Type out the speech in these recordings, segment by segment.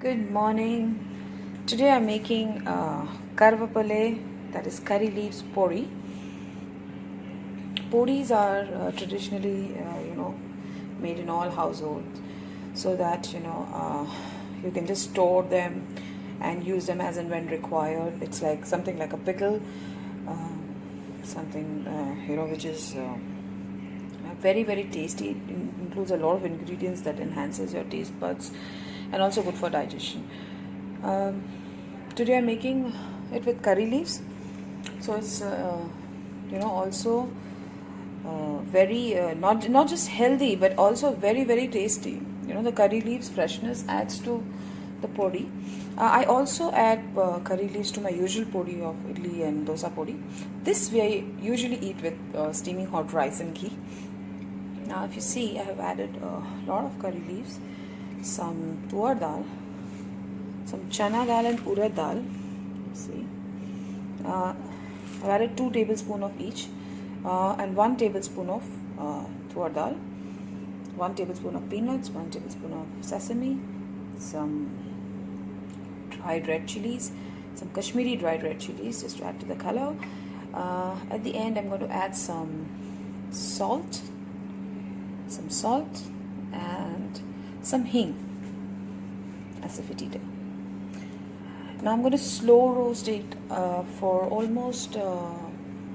Good morning. Today I'm making karvapale, that is curry leaves podi. Podis are traditionally, made in all households, so that you can just store them and use them as and when required. It's like something like a pickle, something which is very very tasty. It includes a lot of ingredients that enhances your taste buds and also good for digestion. Today I'm making it with curry leaves, so it's also very not just healthy but also very very tasty. The curry leaves freshness adds to the podi. I also add curry leaves to my usual podi of idli and dosa podi. This we usually eat with steaming hot rice and ghee. Now if you see, I have added a lot of curry leaves, some tuar dal, some chana dal and urad dal. See, I've added 2 tablespoons of each, and 1 tablespoon of tuar dal, 1 tablespoon of peanuts, 1 tablespoon of sesame, some dried red chilies, some Kashmiri dried red chilies just to add to the color. At the end I'm going to add some salt and some hing, asafoetida. Now I'm going to slow roast it for almost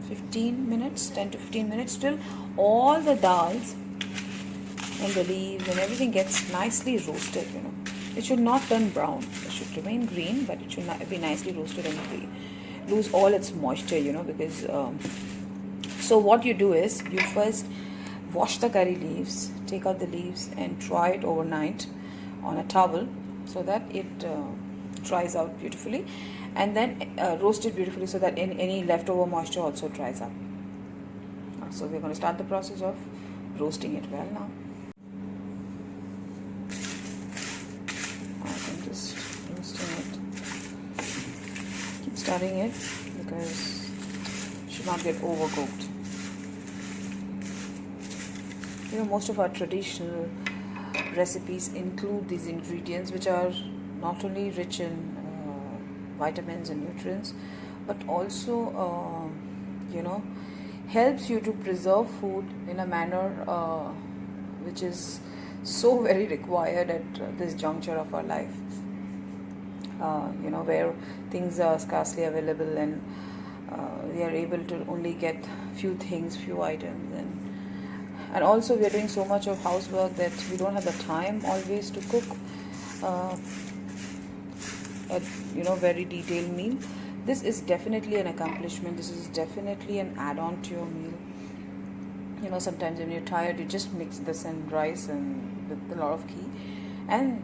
15 minutes, 10 to 15 minutes, till all the dals and the leaves and everything gets nicely roasted. It should not turn brown. It should remain green, but it should not be nicely roasted and lose all its moisture. Because so what you do is you first wash the curry leaves, take out the leaves and dry it overnight on a towel so that it dries out beautifully, and then roast it beautifully so that any leftover moisture also dries up. So we're going to start the process of roasting it well now. I'm just roasting it. Keep stirring it because it should not get overcooked. Most of our traditional recipes include these ingredients, which are not only rich in vitamins and nutrients, but also helps you to preserve food in a manner which is so very required at this juncture of our life. Where things are scarcely available and we are able to only get few items, and also we are doing so much of housework that we don't have the time always to cook a very detailed meal. This is definitely an accomplishment. This is definitely an add-on to your meal. Sometimes when you're tired, you just mix this and rice and with a lot of ghee, and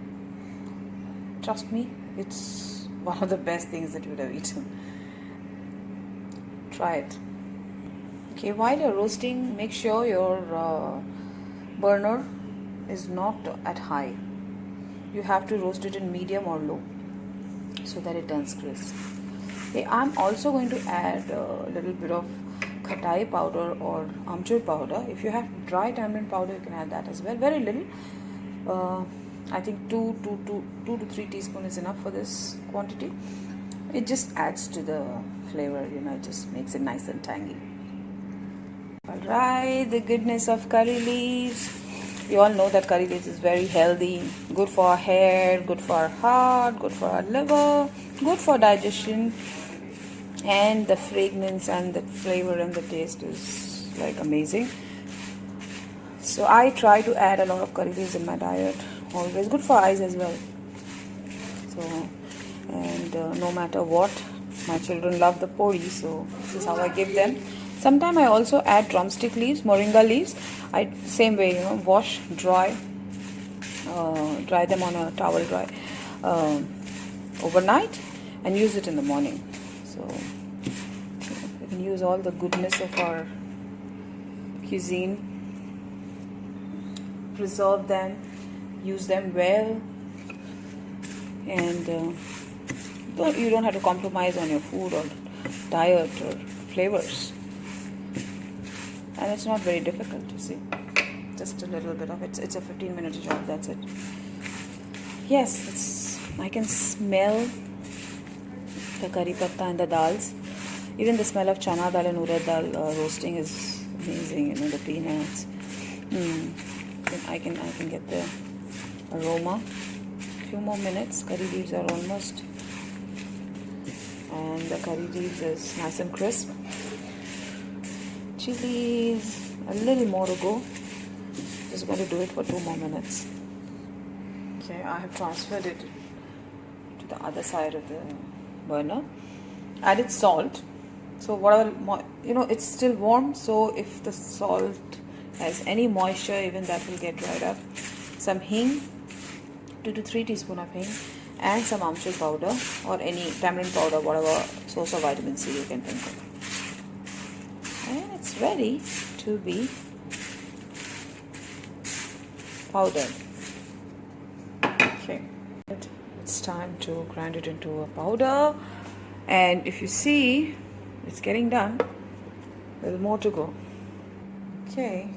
trust me, it's one of the best things that you would have eaten. Try it. Okay, while you're roasting, make sure your burner is not at high. You have to roast it in medium or low so that it turns crisp. Okay, I'm also going to add a little bit of khatai powder or amchur powder. If you have dry tamarind powder, you can add that as well. Very little. I think 2 to 3 teaspoons is enough for this quantity. It just adds to the flavor. It just makes it nice and tangy. Alright, the goodness of curry leaves. You all know that curry leaves is very healthy, good for our hair, good for our heart, good for our liver, good for digestion, and the fragrance and the flavor and the taste is like amazing. So I try to add a lot of curry leaves in my diet, always good for eyes as well. So, and no matter what, my children love the podi, so this is how I give them. Sometimes I also add drumstick leaves, moringa leaves. Same way, wash, dry them on a towel dry overnight and use it in the morning. So we can use all the goodness of our cuisine, preserve them, use them well, and you don't have to compromise on your food or diet or flavors. And it's not very difficult, you see. Just a little bit of it. It's a 15-minute job, that's it. Yes, it's I can smell the curry patta and the dals. Even the smell of chana dal and urad dal roasting is amazing. You know, the peanuts. I can get the aroma. Few more minutes. Curry leaves are almost, and the curry leaves is nice and crisp. Chilies, a little more to go. Just going to do it for 2 more minutes. Okay, I have transferred it to the other side of the burner. Added salt. So whatever, it's still warm. So if the salt has any moisture, even that will get dried up. Some hing, 2 to 3 teaspoons of hing, and some amchur powder or any tamarind powder, whatever source of vitamin C you can think of. And it's ready to be powdered. Okay, it's time to grind it into a powder, and if you see, it's getting done. A little more to go. Okay,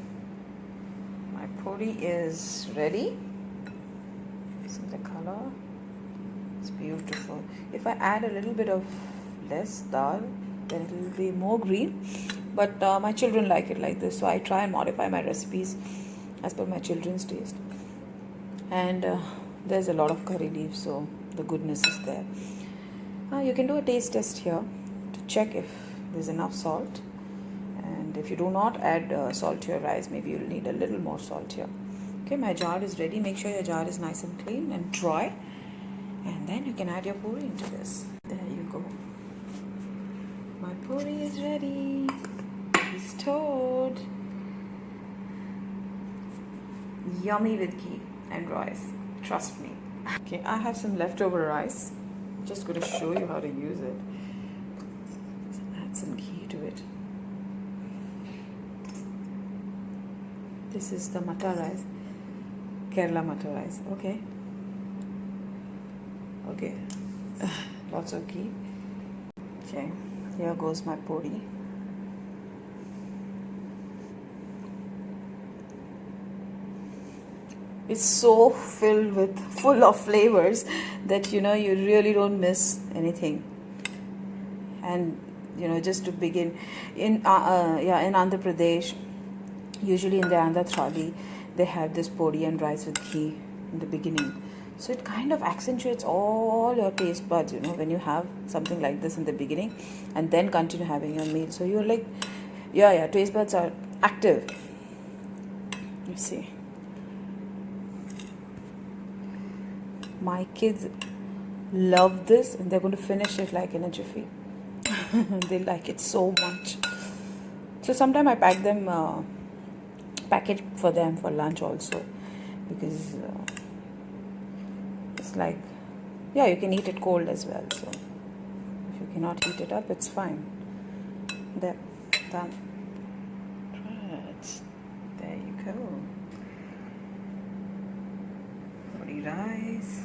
my podi is ready. See the color? It's beautiful. If I add a little bit of less dal, then it will be more green. But my children like it like this, so I try and modify my recipes as per my children's taste. And there's a lot of curry leaves, so the goodness is there. You can do a taste test here to check if there's enough salt. And if you do not add salt to your rice, maybe you'll need a little more salt here. Okay, my jar is ready. Make sure your jar is nice and clean and dry. And then you can add your puri into this. There you go. My puri is ready. It's stored. Yummy with ghee and rice. Trust me. Okay, I have some leftover rice. Just going to show you how to use it. Add some ghee to it. This is the mata rice. Kerala mata rice. Okay. Okay. Lots of ghee. Okay. Here goes my podi. It's so full of flavors that you really don't miss anything. And just to begin, in Andhra Pradesh, usually in the Andhra thali, they have this podi and rice with ghee in the beginning. So it kind of accentuates all your taste buds, when you have something like this in the beginning and then continue having your meal. So you're like, taste buds are active. You see. My kids love this and they're going to finish it like in a jiffy. They like it so much. So sometimes I package for them for lunch also, because it's like, you can eat it cold as well. So if you cannot heat it up, it's fine. There, done. Right. There you go. Podi rice.